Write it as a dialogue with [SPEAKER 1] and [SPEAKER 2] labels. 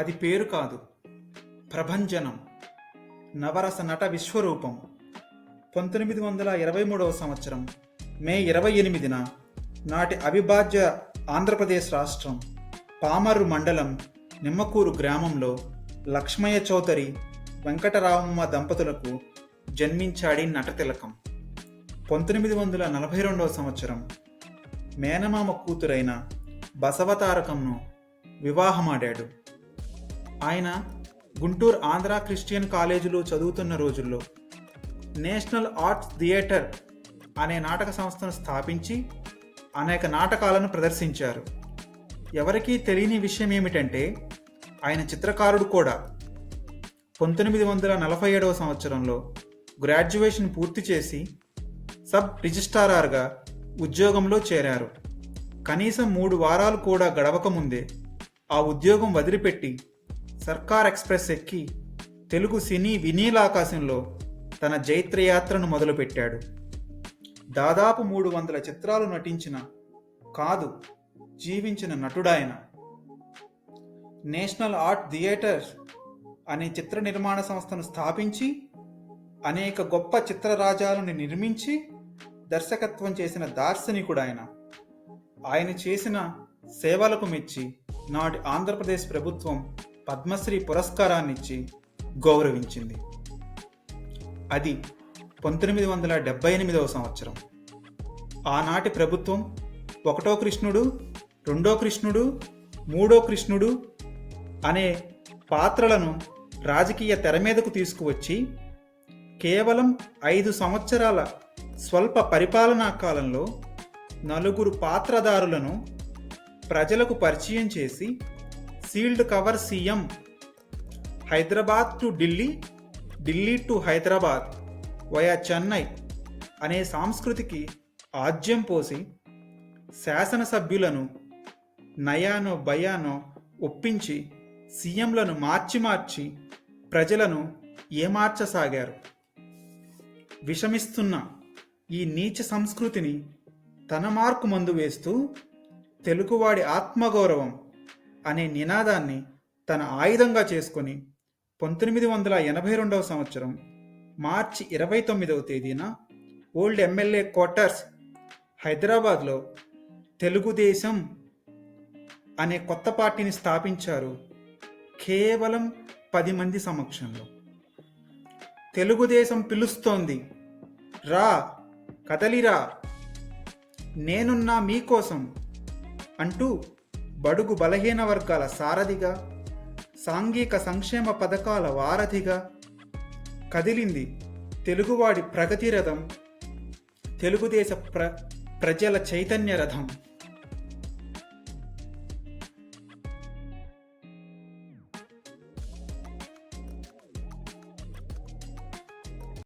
[SPEAKER 1] అది పేరు కాదు, ప్రభంజనం. నవరస నట విశ్వరూపం. 1923 సంవత్సరం మే 28న నాటి అవిభాజ్య ఆంధ్రప్రదేశ్ రాష్ట్రం పామర్రు మండలం నిమ్మకూరు గ్రామంలో లక్ష్మయ్య చౌదరి వెంకటరామమ్మ దంపతులకు జన్మించాడి నటతిలకం. 1942 సంవత్సరం మేనమామ కూతురైన బసవతారకంను వివాహమాడాడు. ఆయన గుంటూరు ఆంధ్ర క్రిస్టియన్ కాలేజీలో చదువుతున్న రోజుల్లో నేషనల్ ఆర్ట్స్ థియేటర్ అనే నాటక సంస్థను స్థాపించి అనేక నాటకాలను ప్రదర్శించారు. ఎవరికీ తెలియని విషయం ఏమిటంటే ఆయన చిత్రకారుడు కూడా. 1947 సంవత్సరంలో గ్రాడ్యుయేషన్ పూర్తి చేసి సబ్ రిజిస్ట్రార్గా ఉద్యోగంలో చేరారు. కనీసం 3 వారాలు కూడా గడవకముందే ఆ ఉద్యోగం వదిలిపెట్టి సర్కార్ ఎక్స్ప్రెస్ ఎక్కి తెలుగు సినీ వినీలాకాశంలో తన జైత్రయాత్రను మొదలుపెట్టాడు. దాదాపు 300 చిత్రాలు నటించిన కాదు, జీవించిన నటుడాయన. నేషనల్ ఆర్ట్ థియేటర్ అనే చిత్ర నిర్మాణ సంస్థను స్థాపించి అనేక గొప్ప చిత్రరాజాలను నిర్మించి దర్శకత్వం చేసిన దార్శనికుడాయన. ఆయన చేసిన సేవలకు మెచ్చి నాటి ఆంధ్రప్రదేశ్ ప్రభుత్వం పద్మశ్రీ పురస్కారాన్నిచ్చి గౌరవించింది. అది 1978 సంవత్సరం. ఆనాటి ప్రభుత్వం 1 కృష్ణుడు, 2 కృష్ణుడు, 3 కృష్ణుడు అనే పాత్రలను రాజకీయ తెర మీదకు తీసుకువచ్చి కేవలం 5 సంవత్సరాల స్వల్ప పరిపాలనా కాలంలో 4 పాత్రధారులను ప్రజలకు పరిచయం చేసి sealed cover CM, Hyderabad to Delhi, Delhi to Hyderabad via Chennai అనే సంస్కృతికి ఆజ్యం పోసి శాసనసభ్యులను నయానో భయానో ఒప్పించి సీఎంలను మార్చి ప్రజలను ఏమార్చసాగారు. విషమిస్తున్న ఈ నీచ సంస్కృతిని తన మార్కు మందు వేస్తూ తెలుగువాడి ఆత్మగౌరవం అనే నినాదాన్ని తన ఆయుధంగా చేసుకొని 1982 సంవత్సరం మార్చి 29వ తేదీన ఓల్డ్ ఎమ్మెల్యే క్వార్టర్స్ హైదరాబాద్లో తెలుగుదేశం అనే కొత్త పార్టీని స్థాపించారు. కేవలం 10 మంది సమక్షంలో. తెలుగుదేశం పిలుస్తోంది, రా, కదలిరా, నేనున్నా మీకోసం అంటూ బడుగు బలహీన వర్గాల సారథిగా, సాంఘిక సంక్షేమ పథకాల వారధిగా కదిలింది తెలుగువాడి ప్రగతి రథం, తెలుగుదేశ ప్రజల చైతన్య రథం.